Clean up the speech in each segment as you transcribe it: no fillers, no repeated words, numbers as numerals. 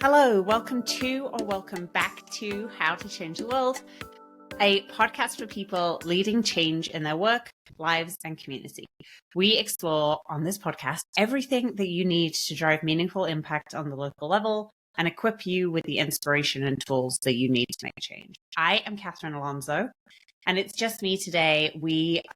Hello, welcome to or welcome back to How to Change the World, a podcast for people leading change in their work, lives, and community. We explore on this podcast everything that you need to drive meaningful impact on the local level and equip you with the inspiration and tools that you need to make change. I am Catherine Alonzo, and it's just me today.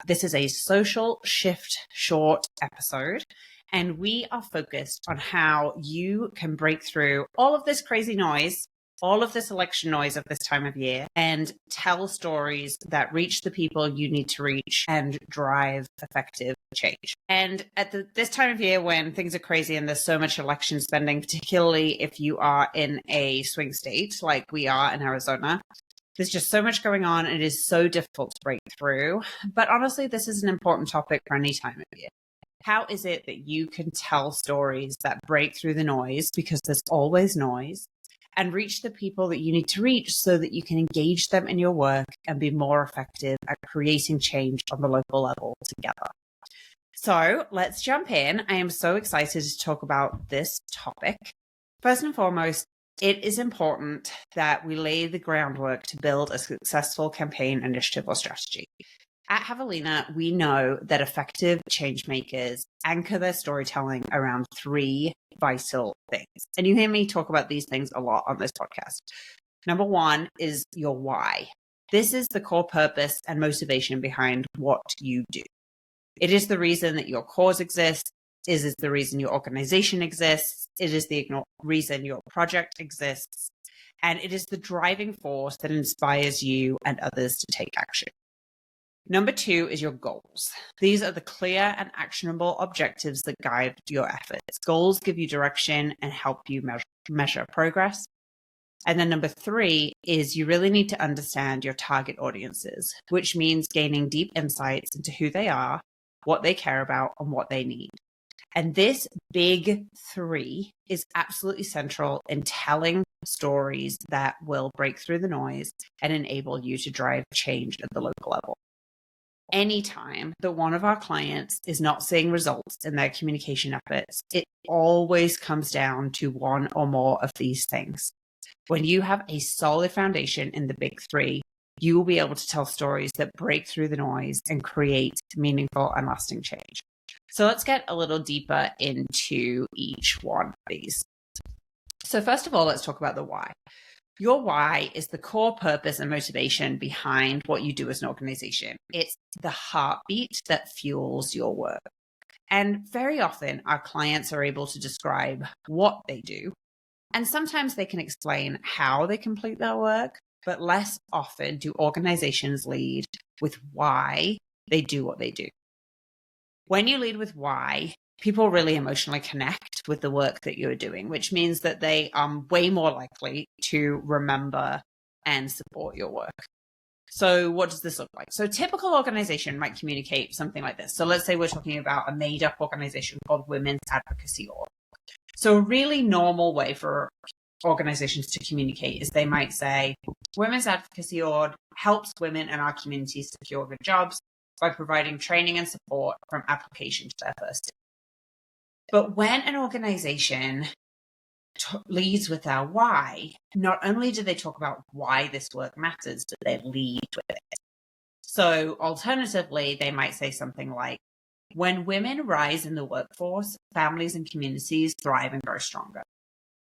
This is a social shift short episode. And we are focused on how you can break through all of this crazy noise, all of this election noise of this time of year, and tell stories that reach the people you need to reach and drive effective change. And at this time of year when things are crazy and there's so much election spending, particularly if you are in a swing state like we are in Arizona, there's just so much going on and it is so difficult to break through. But honestly, this is an important topic for any time of year. How is it that you can tell stories that break through the noise, because there's always noise, and reach the people that you need to reach so that you can engage them in your work and be more effective at creating change on the local level together? So let's jump in. I am so excited to talk about this topic. First and foremost, it is important that we lay the groundwork to build a successful campaign, initiative, or strategy. At Javelina, we know that effective change makers anchor their storytelling around three vital things. And you hear me talk about these things a lot on this podcast. Number one is your why. This is the core purpose and motivation behind what you do. It is the reason that your cause exists. It is the reason your organization exists. It is the reason your project exists. And it is the driving force that inspires you and others to take action. Number two is your goals. These are the clear and actionable objectives that guide your efforts. Goals give you direction and help you measure progress. And then number three is you really need to understand your target audiences, which means gaining deep insights into who they are, what they care about, and what they need. And this big three is absolutely central in telling stories that will break through the noise and enable you to drive change at the local level. Anytime that one of our clients is not seeing results in their communication efforts, it always comes down to one or more of these things. When you have a solid foundation in the big three, you will be able to tell stories that break through the noise and create meaningful and lasting change. So let's get a little deeper into each one of these. So first of all, let's talk about the why. Your why is the core purpose and motivation behind what you do as an organization. It's the heartbeat that fuels your work. And very often our clients are able to describe what they do. And sometimes they can explain how they complete their work, but less often do organizations lead with why they do what they do. When you lead with why, people really emotionally connect with the work that you're doing, which means that they are way more likely to remember and support your work. So what does this look like? So a typical organization might communicate something like this. So let's say we're talking about a made-up organization called Women's Advocacy Org. So a really normal way for organizations to communicate is they might say, Women's Advocacy Org helps women in our community secure good jobs by providing training and support from application to their first day. But when an organization leads with their why, not only do they talk about why this work matters, but they lead with it. So alternatively, they might say something like, when women rise in the workforce, families and communities thrive and grow stronger,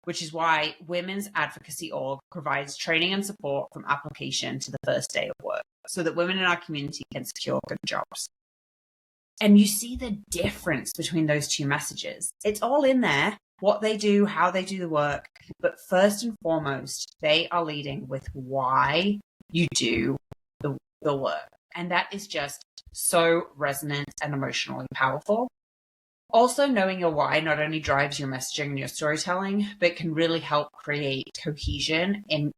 which is why Women's Advocacy Org provides training and support from application to the first day of work so that women in our community can secure good jobs. And you see the difference between those two messages. It's all in there, what they do, how they do the work. But first and foremost, they are leading with why you do the work. And that is just so resonant and emotionally powerful. Also, knowing your why not only drives your messaging and your storytelling, but can really help create cohesion in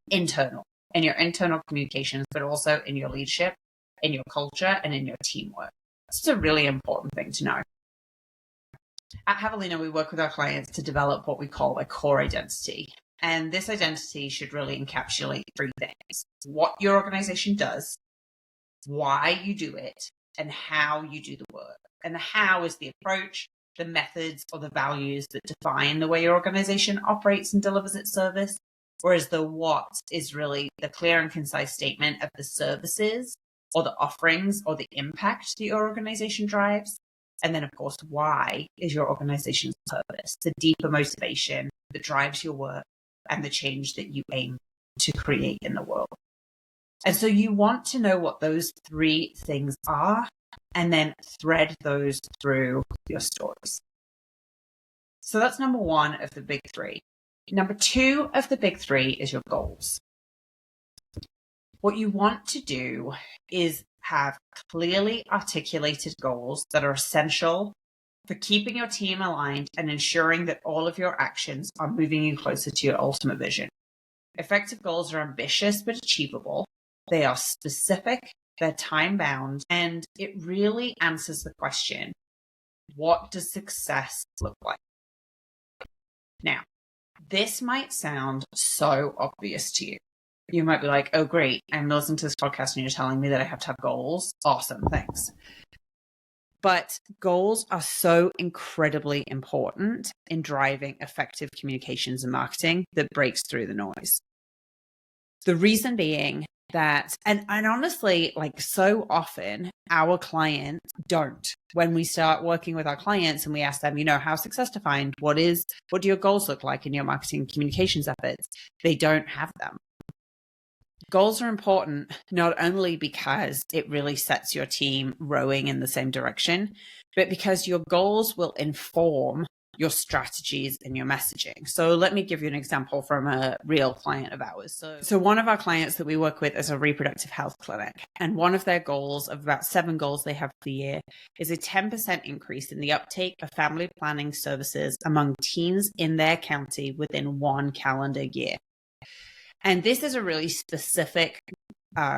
your internal communications, but also in your leadership, in your culture, and in your teamwork. It's a really important thing to know. At Javelina, we work with our clients to develop what we call a core identity. And this identity should really encapsulate three things: what your organization does, why you do it, and how you do the work. And the how is the approach, the methods or the values that define the way your organization operates and delivers its service, whereas the what is really the clear and concise statement of the services or the offerings or the impact that your organization drives. And then, of course, why is your organization's purpose, the deeper motivation that drives your work and the change that you aim to create in the world. And so you want to know what those three things are and then thread those through your stories. So that's number one of the big three. Number two of the big three is your goals. What you want to do is have clearly articulated goals that are essential for keeping your team aligned and ensuring that all of your actions are moving you closer to your ultimate vision. Effective goals are ambitious but achievable. They are specific, they're time-bound, and it really answers the question, what does success look like? Now, this might sound so obvious to you. You might be like, oh, great, I'm listening to this podcast and you're telling me that I have to have goals. Awesome, thanks. But goals are so incredibly important in driving effective communications and marketing that breaks through the noise. The reason being that, and honestly, like so often our clients don't. When we start working with our clients and we ask them, how success defined, what do your goals look like in your marketing communications efforts? They don't have them. Goals are important not only because it really sets your team rowing in the same direction, but because your goals will inform your strategies and your messaging. So let me give you an example from a real client of ours. So one of our clients that we work with is a reproductive health clinic, and one of their goals, of about 7 goals they have for the year, is a 10% increase in the uptake of family planning services among teens in their county within 1 calendar year. And this is a really specific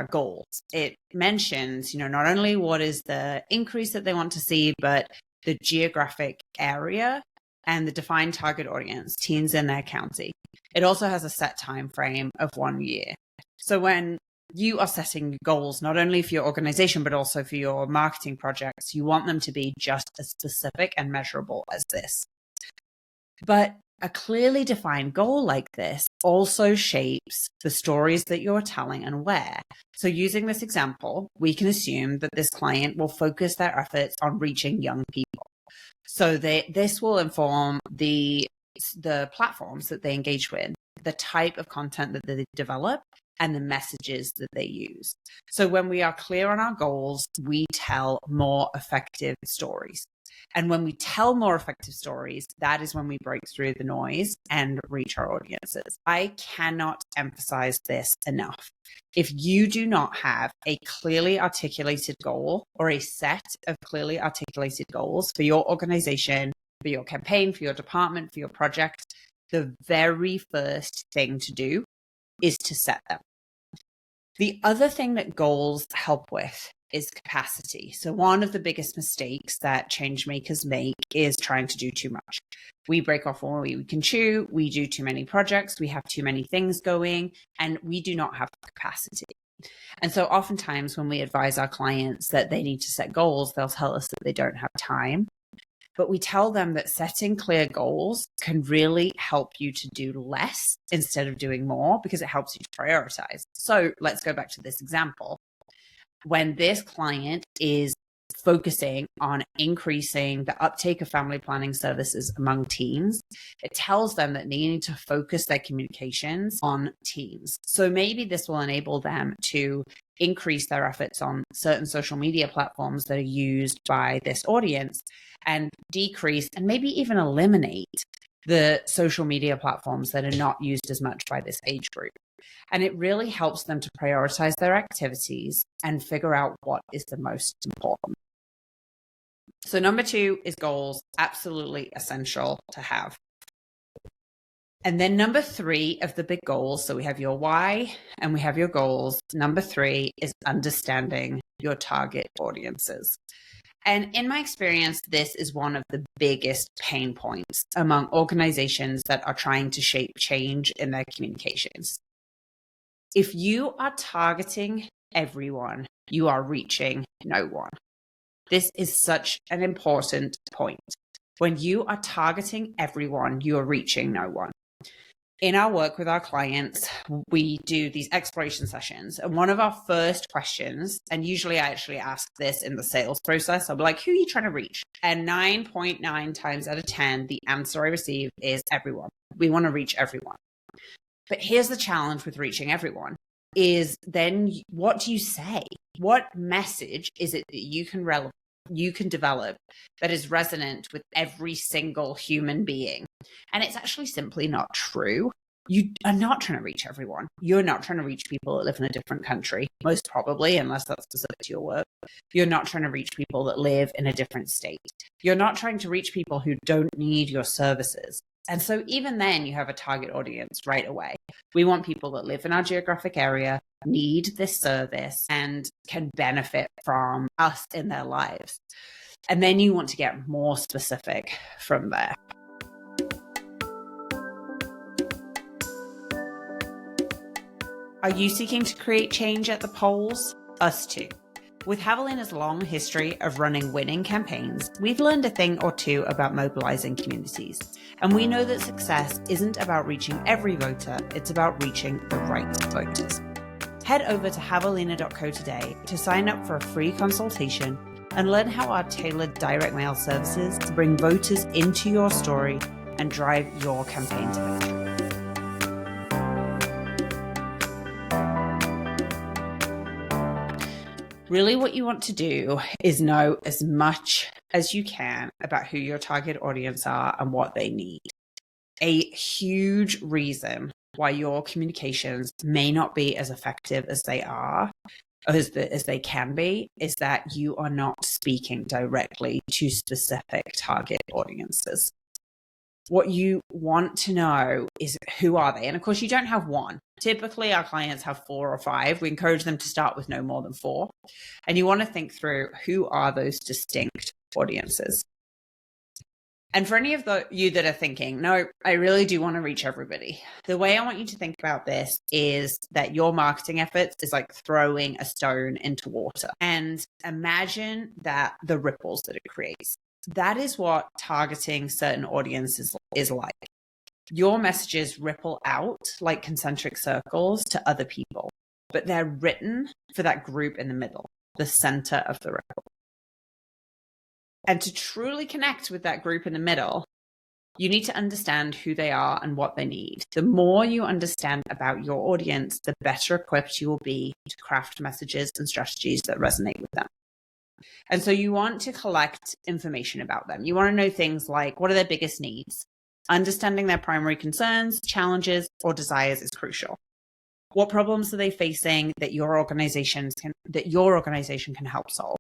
goal. It mentions, not only what is the increase that they want to see, but the geographic area and the defined target audience, teens in their county. It also has a set time frame of 1 year. So when you are setting goals, not only for your organization, but also for your marketing projects, you want them to be just as specific and measurable as this. But a clearly defined goal like this also shapes the stories that you're telling and where. So using this example, we can assume that this client will focus their efforts on reaching young people. So this will inform the platforms that they engage with, the type of content that they develop, and the messages that they use. So when we are clear on our goals, we tell more effective stories. And when we tell more effective stories, that is when we break through the noise and reach our audiences. I cannot emphasize this enough. If you do not have a clearly articulated goal or a set of clearly articulated goals for your organization, for your campaign, for your department, for your project, the very first thing to do is to set them. The other thing that goals help with is capacity. So one of the biggest mistakes that change makers make is trying to do too much. We break off all we can chew, we do too many projects, we have too many things going, and we do not have capacity. And so oftentimes when we advise our clients that they need to set goals, they'll tell us that they don't have time. But we tell them that setting clear goals can really help you to do less instead of doing more, because it helps you to prioritize. So let's go back to this example. When this client is focusing on increasing the uptake of family planning services among teens, it tells them that they need to focus their communications on teens. So maybe this will enable them to increase their efforts on certain social media platforms that are used by this audience, and decrease and maybe even eliminate the social media platforms that are not used as much by this age group. And it really helps them to prioritize their activities and figure out what is the most important. So number 2 is goals, absolutely essential to have. And then number 3 of the big goals, so we have your why and we have your goals. Number 3 is understanding your target audiences. And in my experience, this is one of the biggest pain points among organizations that are trying to shape change in their communications. If you are targeting everyone, you are reaching no one. This is such an important point. When you are targeting everyone, you are reaching no one. In our work with our clients, we do these exploration sessions. And one of our first questions, and usually I actually ask this in the sales process, I'll be like, who are you trying to reach? And 9.9 times out of 10, the answer I receive is everyone. We want to reach everyone. But here's the challenge with reaching everyone is then what do you say? What message is it that you can develop that is resonant with every single human being? And it's actually simply not true. You are not trying to reach everyone. You're not trying to reach people that live in a different country, most probably, unless that's specific to your work. You're not trying to reach people that live in a different state. You're not trying to reach people who don't need your services. And so even then you have a target audience right away. We want people that live in our geographic area, need this service, and can benefit from us in their lives. And then you want to get more specific from there. Are you seeking to create change at the polls? Us too. With Javelina's long history of running winning campaigns, we've learned a thing or two about mobilizing communities. And we know that success isn't about reaching every voter, it's about reaching the right voters. Head over to javelina.co today to sign up for a free consultation and learn how our tailored direct mail services bring voters into your story and drive your campaign to victory. Really what you want to do is know as much as you can about who your target audience are and what they need. A huge reason why your communications may not be as effective as they are, as they can be, is that you are not speaking directly to specific target audiences. What you want to know is who are they? And of course, you don't have one. Typically, our clients have 4 or 5. We encourage them to start with no more than 4. And you want to think through who are those distinct audiences. And for any of you that are thinking, no, I really do want to reach everybody, the way I want you to think about this is that your marketing efforts is like throwing a stone into water. And imagine that the ripples that it creates. That is what targeting certain audiences is like. Your messages ripple out like concentric circles to other people, but they're written for that group in the middle, the center of the ripple. And to truly connect with that group in the middle, you need to understand who they are and what they need. The more you understand about your audience, the better equipped you will be to craft messages and strategies that resonate with them. And so you want to collect information about them. You want to know things like, what are their biggest needs? Understanding their primary concerns, challenges, or desires is crucial. What problems are they facing that your organization can help solve?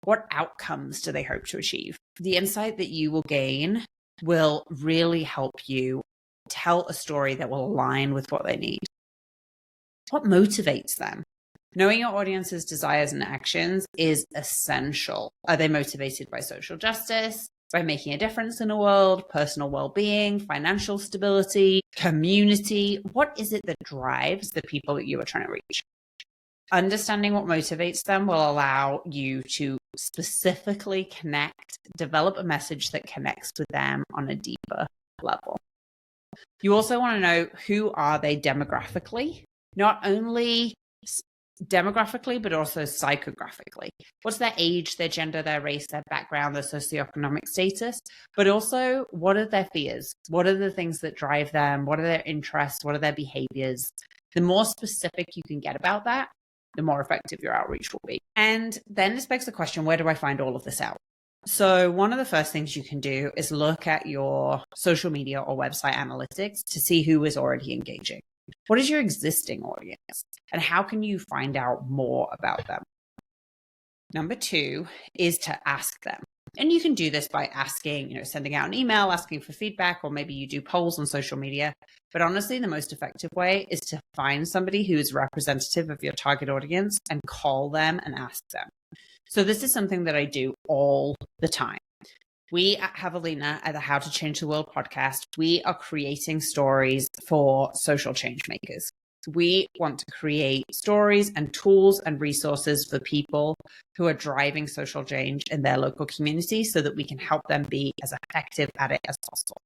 What outcomes do they hope to achieve? The insight that you will gain will really help you tell a story that will align with what they need. What motivates them? Knowing your audience's desires and actions is essential. Are they motivated by social justice, by making a difference in the world, personal well-being, financial stability, community? What is it that drives the people that you are trying to reach? Understanding what motivates them will allow you to specifically develop a message that connects with them on a deeper level. You also want to know who are they demographically, not only demographically, but also psychographically. What's their age, their gender, their race, their background, their socioeconomic status, but also what are their fears? What are the things that drive them? What are their interests? What are their behaviors? The more specific you can get about that, the more effective your outreach will be. And then this begs the question, where do I find all of this out? So one of the first things you can do is look at your social media or website analytics to see who is already engaging. What is your existing audience? And how can you find out more about them? Number 2 is to ask them. And you can do this by asking, sending out an email, asking for feedback, or maybe you do polls on social media. But honestly, the most effective way is to find somebody who is representative of your target audience and call them and ask them. So this is something that I do all the time. We at Javelina, at the How to Change the World podcast, we are creating stories for social change makers. We want to create stories and tools and resources for people who are driving social change in their local community so that we can help them be as effective at it as possible.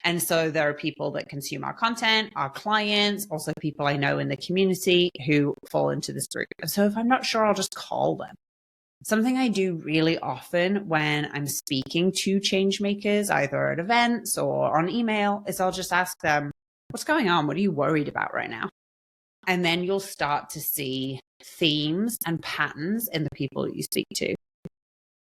And so there are people that consume our content, our clients, also people I know in the community who fall into this group. And so if I'm not sure, I'll just call them. Something I do really often when I'm speaking to change makers, either at events or on email, is I'll just ask them, what's going on? What are you worried about right now? And then you'll start to see themes and patterns in the people that you speak to.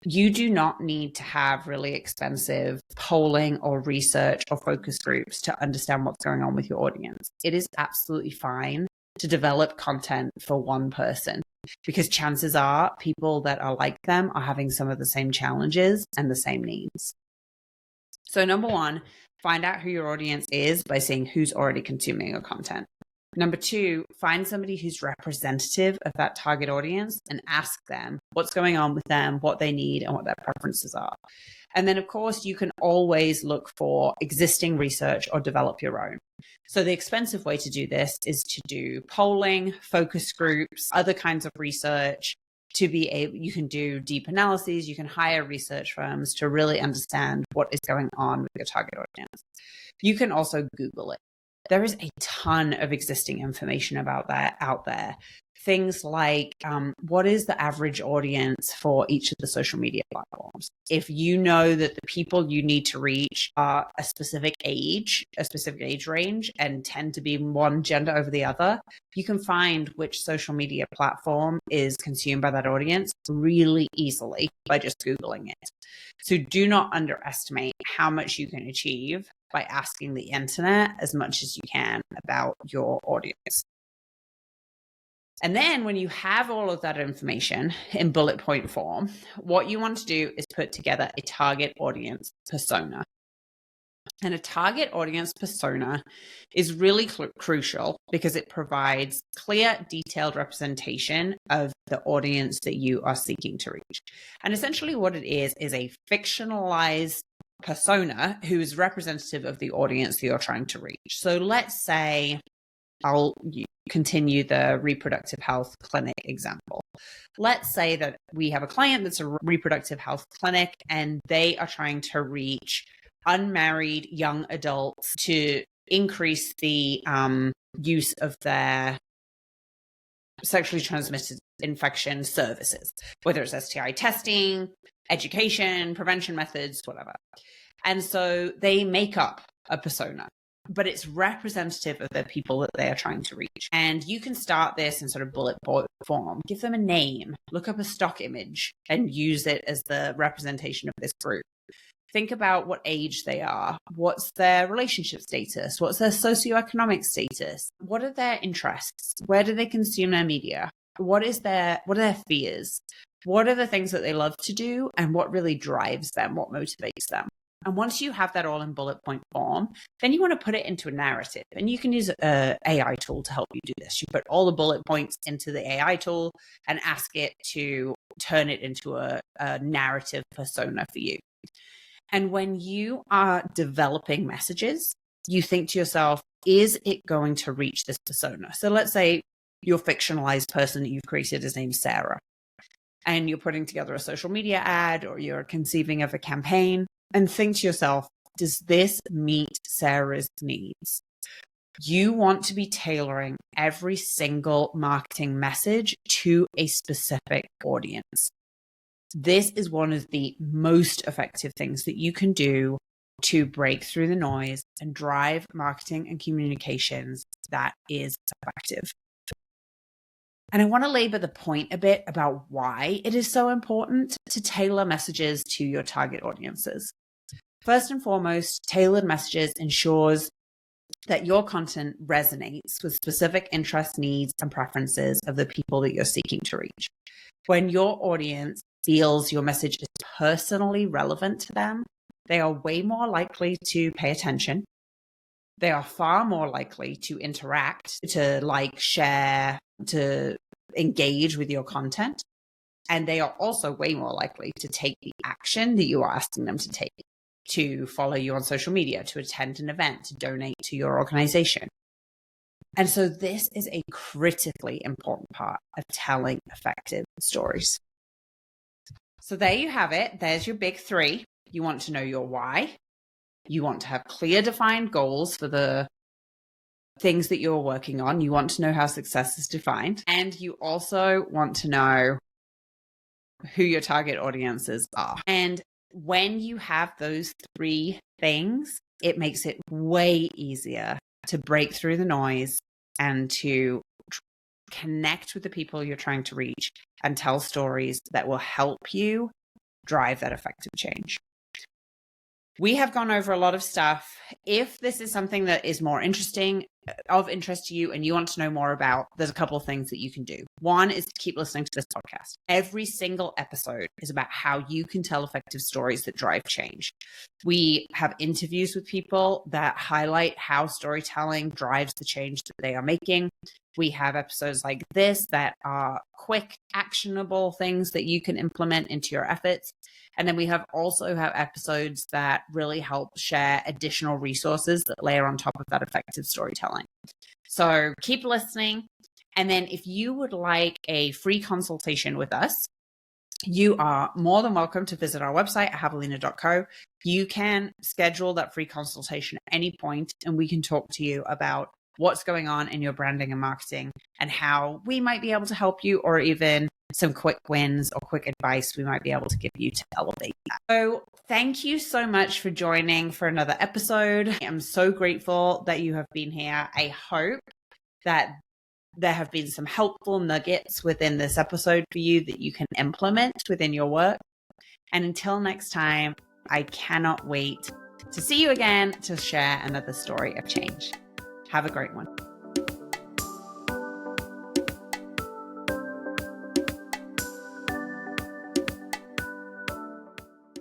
You do not need to have really expensive polling or research or focus groups to understand what's going on with your audience. It is absolutely fine to develop content for one person, because chances are people that are like them are having some of the same challenges and the same needs. So number one, find out who your audience is by seeing who's already consuming your content. Number two, find somebody who's representative of that target audience and ask them what's going on with them, what they need, and what their preferences are. And then, of course, you can always look for existing research or develop your own. So the expensive way to do this is to do polling, focus groups, other kinds of research. To be able, you can do deep analyses, you can hire research firms to really understand what is going on with your target audience. You can also Google it. There is a ton of existing information about that out there. Things like what is the average audience for each of the social media platforms? If you know that the people you need to reach are a specific age range, and tend to be one gender over the other, you can find which social media platform is consumed by that audience really easily by just Googling it. So do not underestimate how much you can achieve by asking the internet as much as you can about your audience. And then when you have all of that information in bullet point form, what you want to do is put together a target audience persona. And a target audience persona is really crucial because it provides clear, detailed representation of the audience that you are seeking to reach. And essentially what it is a fictionalized persona who is representative of the audience that you're trying to reach. So let's say I'll continue the reproductive health clinic example. Let's say that we have a client that's a reproductive health clinic and they are trying to reach unmarried young adults to increase the use of their sexually transmitted infection services, whether it's STI testing, education, prevention methods, whatever. And so they make up a persona, but it's representative of the people that they are trying to reach. And you can start this in sort of bullet point form, give them a name, look up a stock image and use it as the representation of this group. Think about what age they are, what's their relationship status, what's their socioeconomic status, what are their interests, where do they consume their media, what are their fears, what are the things that they love to do, and what really drives them, what motivates them. And once you have that all in bullet point form, then you want to put it into a narrative. And you can use an AI tool to help you do this. You put all the bullet points into the AI tool and ask it to turn it into a narrative persona for you. And when you are developing messages, you think to yourself, is it going to reach this persona? So let's say your fictionalized person that you've created is named Sarah, and you're putting together a social media ad or you're conceiving of a campaign, and think to yourself, does this meet Sarah's needs? You want to be tailoring every single marketing message to a specific audience. This is one of the most effective things that you can do to break through the noise and drive marketing and communications that is effective. And I want to labor the point a bit about why it is so important to tailor messages to your target audiences. First and foremost, tailored messages ensures that your content resonates with specific interests, needs, and preferences of the people that you're seeking to reach. When your audience feels your message is personally relevant to them, they are way more likely to pay attention. They are far more likely to interact, to like, share, to engage with your content. And they are also way more likely to take the action that you are asking them to take, to follow you on social media, to attend an event, to donate to your organization. And so this is a critically important part of telling effective stories. So there you have it. There's your big three. You want to know your why. You want to have clear, defined goals for the things that you're working on. You want to know how success is defined. And you also want to know who your target audiences are. And when you have those three things, it makes it way easier to break through the noise and to connect with the people you're trying to reach and tell stories that will help you drive that effective change. We have gone over a lot of stuff. If this is something that is of interest to you and you want to know more about, there's a couple of things that you can do. One is to keep listening to this podcast. Every single episode is about how you can tell effective stories that drive change. We have interviews with people that highlight how storytelling drives the change that they are making. We have episodes like this that are quick, actionable things that you can implement into your efforts. And then we also have episodes that really help share additional resources that layer on top of that effective storytelling. So keep listening. And then if you would like a free consultation with us, you are more than welcome to visit our website at javelina.co. You can schedule that free consultation at any point, and we can talk to you about what's going on in your branding and marketing and how we might be able to help you, or even some quick wins or quick advice we might be able to give you to elevate that. So thank you so much for joining for another episode. I'm so grateful that you have been here. I hope that there have been some helpful nuggets within this episode for you that you can implement within your work. And until next time, I cannot wait to see you again to share another story of change. Have a great one.